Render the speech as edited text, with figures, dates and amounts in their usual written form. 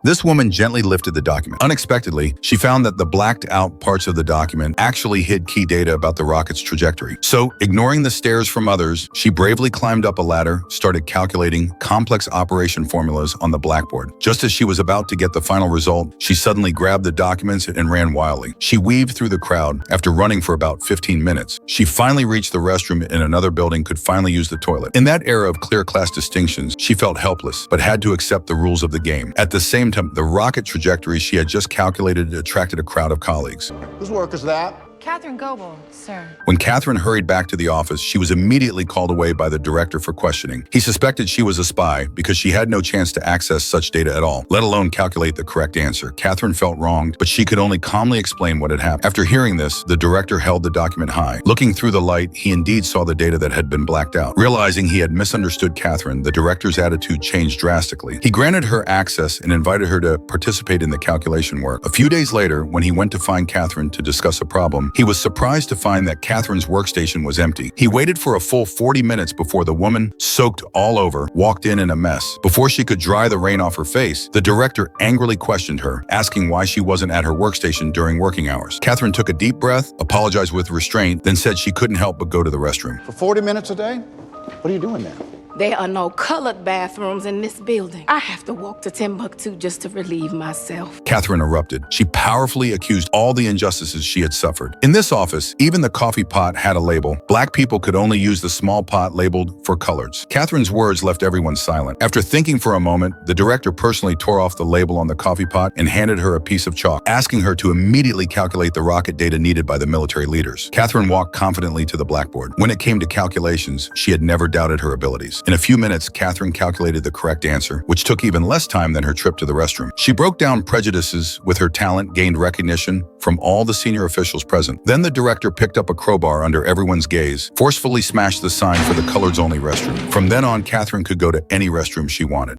This woman gently lifted the document. Unexpectedly, she found that the blacked-out parts of the document actually hid key data about the rocket's trajectory. So, ignoring the stares from others, she bravely climbed up a ladder, started calculating complex operation formulas on the blackboard. Just as she was about to get the final result, she suddenly grabbed the documents and ran wildly. She weaved through the crowd. After running for about 15 minutes, she finally reached the restroom in another building, could finally use the toilet. In that era of clear class distinctions, she felt helpless, but had to accept the rules of the game. At the same time, the rocket trajectory she had just calculated attracted a crowd of colleagues. Whose work is that? Catherine Goebel, sir. When Catherine hurried back to the office, she was immediately called away by the director for questioning. He suspected she was a spy because she had no chance to access such data at all, let alone calculate the correct answer. Catherine felt wronged, but she could only calmly explain what had happened. After hearing this, the director held the document high. Looking through the light, he indeed saw the data that had been blacked out. Realizing he had misunderstood Catherine, the director's attitude changed drastically. He granted her access and invited her to participate in the calculation work. A few days later, when he went to find Catherine to discuss a problem, he was surprised to find that Catherine's workstation was empty. He waited for a full 40 minutes before the woman, soaked all over, walked in a mess. Before she could dry the rain off her face, the director angrily questioned her, asking why she wasn't at her workstation during working hours. Catherine took a deep breath, apologized with restraint, then said she couldn't help but go to the restroom. For 40 minutes a day? What are you doing there? There are no colored bathrooms in this building. I have to walk to Timbuktu just to relieve myself. Catherine erupted. She powerfully accused all the injustices she had suffered. In this office, even the coffee pot had a label. Black people could only use the small pot labeled for coloreds. Catherine's words left everyone silent. After thinking for a moment, the director personally tore off the label on the coffee pot and handed her a piece of chalk, asking her to immediately calculate the rocket data needed by the military leaders. Catherine walked confidently to the blackboard. When it came to calculations, she had never doubted her abilities. In a few minutes, Catherine calculated the correct answer, which took even less time than her trip to the restroom. She broke down Prejudices with her talent, gained recognition from all the senior officials present. Then the director picked up a crowbar under everyone's gaze, forcefully smashed the sign for the coloreds-only restroom. From then on, Catherine could go to any restroom she wanted.